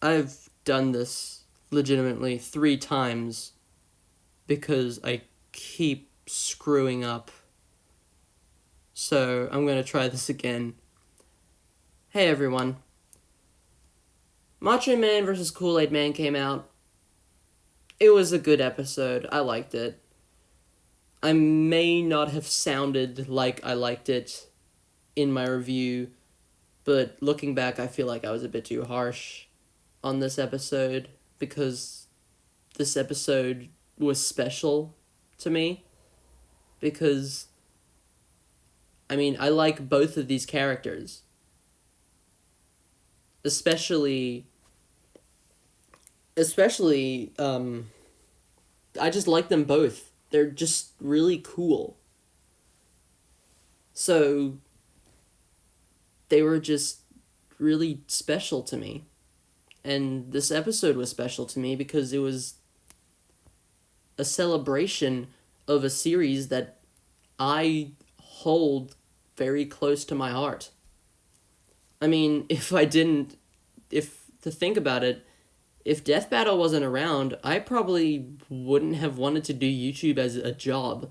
I've done this legitimately 3 times because I keep screwing up. So I'm going to try this again. Hey everyone. Macho Man vs. Kool-Aid Man came out. It was a good episode. I liked it. I may not have sounded like I liked it in my review, but looking back, I feel like I was a bit too harsh on this episode because this episode was special to me because I like both of these characters. Especially I just like them both. They're just really cool. So they were just really special to me. And this episode was special to me because it was a celebration of a series that I hold very close to my heart. If to think about it, if Death Battle wasn't around, I probably wouldn't have wanted to do YouTube as a job,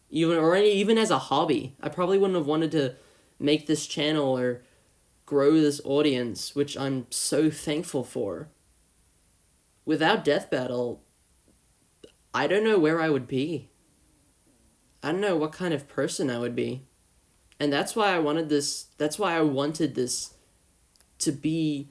even as a hobby. I probably wouldn't have wanted to make this channel or grow this audience, which I'm so thankful for. Without Death Battle, I don't know where I would be. I don't know what kind of person I would be. And that's why I wanted this. That's why I wanted this to be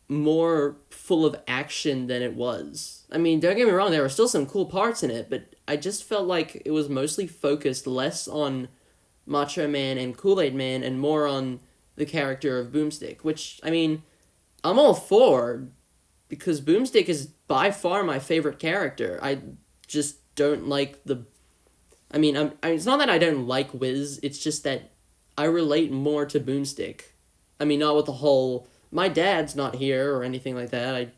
more full of action than it was. Don't get me wrong, there were still some cool parts in it, but I just felt like it was mostly focused less on Macho Man and Kool-Aid Man and more on the character of Boomstick, which, I'm all for, because Boomstick is by far my favorite character. I just don't like the... it's not that I don't like Wiz, it's just that I relate more to Boomstick. Not with the whole... My dad's not here or anything like that. I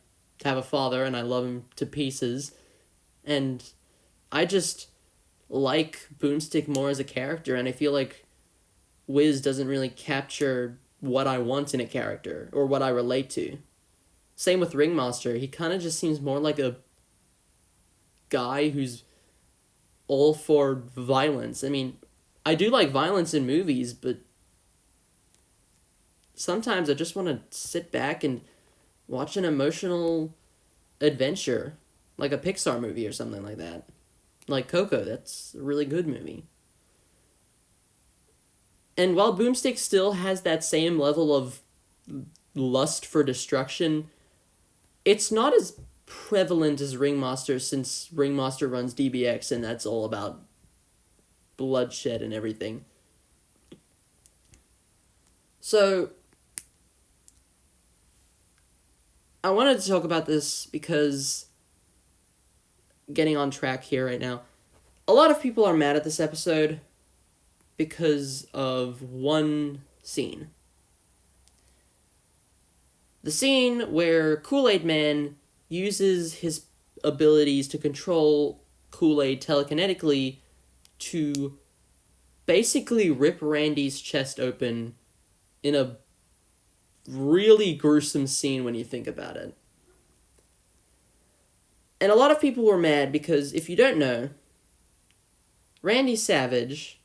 have a father and I love him to pieces. And I just like Boomstick more as a character, and I feel like Wiz doesn't really capture what I want in a character or what I relate to. Same with Ringmaster. He kind of just seems more like a guy who's all for violence. I do like violence in movies, but sometimes I just want to sit back and watch an emotional adventure, like a Pixar movie or something like that. Like Coco, that's a really good movie. And while Boomstick still has that same level of lust for destruction, it's not as prevalent as Ringmaster, since Ringmaster runs DBX and that's all about bloodshed and everything. So I wanted to talk about this because, getting on track here right now, a lot of people are mad at this episode because of one scene. The scene where Kool-Aid Man uses his abilities to control Kool-Aid telekinetically to basically rip Randy's chest open in a really gruesome scene when you think about it. And a lot of people were mad because, if you don't know, Randy Savage,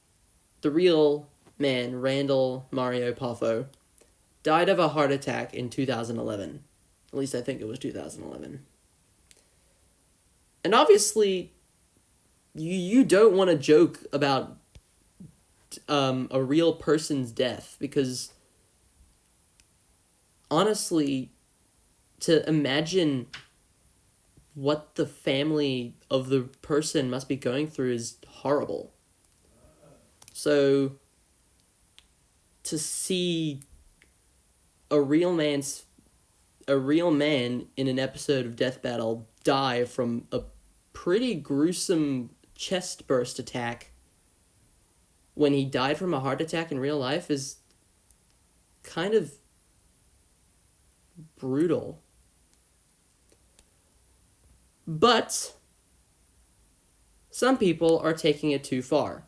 the real man, Randall Mario Poffo, died of a heart attack in 2011. At least I think it was 2011. And obviously, you don't want to joke about a real person's death, because honestly, to imagine what the family of the person must be going through is horrible. So, to see a real man in an episode of Death Battle die from a pretty gruesome chest burst attack when he died from a heart attack in real life is kind of brutal. But some people are taking it too far.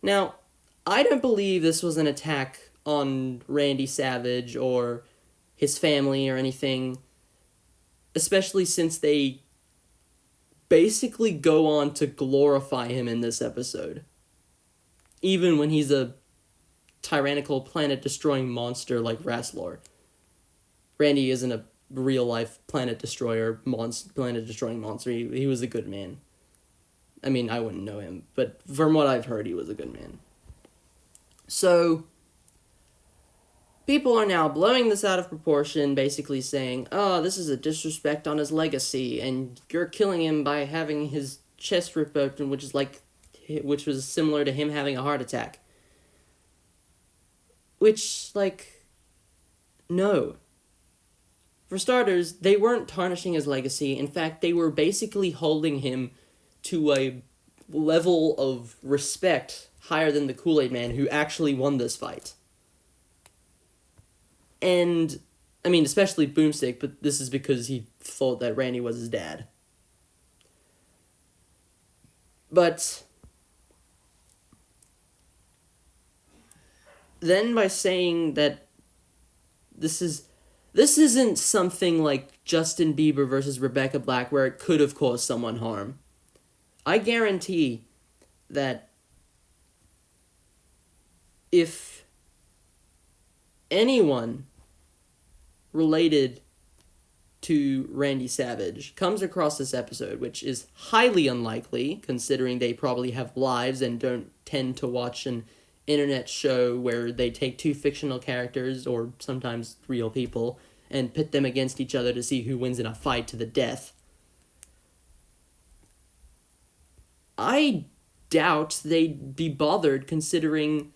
Now, I don't believe this was an attack on Randy Savage or his family or anything, especially since they basically go on to glorify him in this episode. Even when he's a tyrannical, planet-destroying monster like Rasslor. Randy isn't a real-life planet-destroying monster. He was a good man. I mean, I wouldn't know him, but from what I've heard, he was a good man. So, people are now blowing this out of proportion, basically saying, oh, this is a disrespect on his legacy, and you're killing him by having his chest ripped open, which was similar to him having a heart attack. Which, no. For starters, they weren't tarnishing his legacy. In fact, they were basically holding him to a level of respect higher than the Kool-Aid Man, who actually won this fight. And, I mean, especially Boomstick, but this is because he thought that Randy was his dad. But then by saying that this isn't something like Justin Bieber versus Rebecca Black where it could have caused someone harm. I guarantee that if anyone related to Randy Savage comes across this episode, which is highly unlikely, considering they probably have lives and don't tend to watch an internet show where they take two fictional characters, or sometimes real people, and pit them against each other to see who wins in a fight to the death. I doubt they'd be bothered, considering,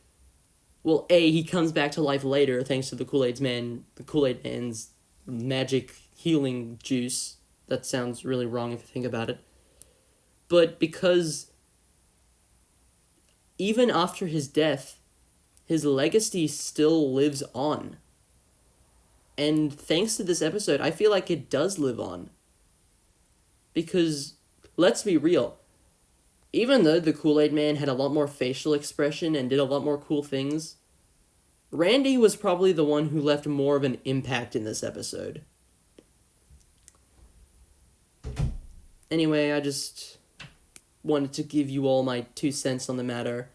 well, A, he comes back to life later thanks to the Kool-Aid Man's magic healing juice. That sounds really wrong if you think about it. But because even after his death, his legacy still lives on. And thanks to this episode, I feel like it does live on. Because, let's be real, even though the Kool-Aid Man had a lot more facial expression and did a lot more cool things, Randy was probably the one who left more of an impact in this episode. Anyway, I just wanted to give you all my 2 cents on the matter.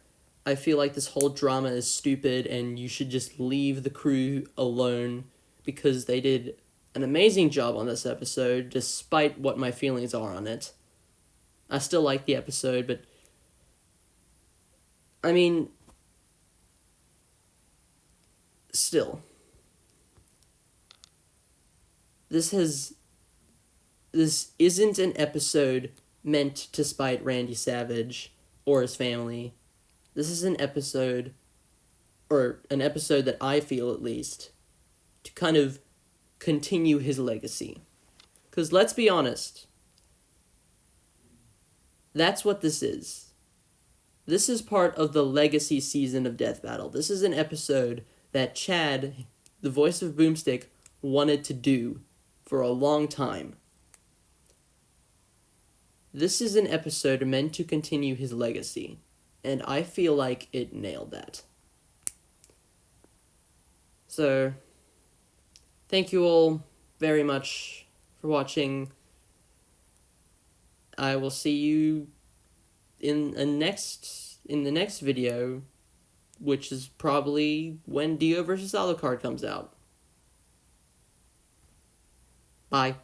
I feel like this whole drama is stupid and you should just leave the crew alone because they did an amazing job on this episode despite what my feelings are on it. I still like the episode, but I mean, still, this isn't an episode meant to spite Randy Savage or his family. This is an episode that I feel, at least, to kind of continue his legacy. Because let's be honest, that's what this is. This is part of the legacy season of Death Battle. This is an episode that Chad, the voice of Boomstick, wanted to do for a long time. This is an episode meant to continue his legacy, and I feel like it nailed that. So, thank you all very much for watching. I will see you in the next video, which is probably when Dio vs. Alucard comes out. Bye.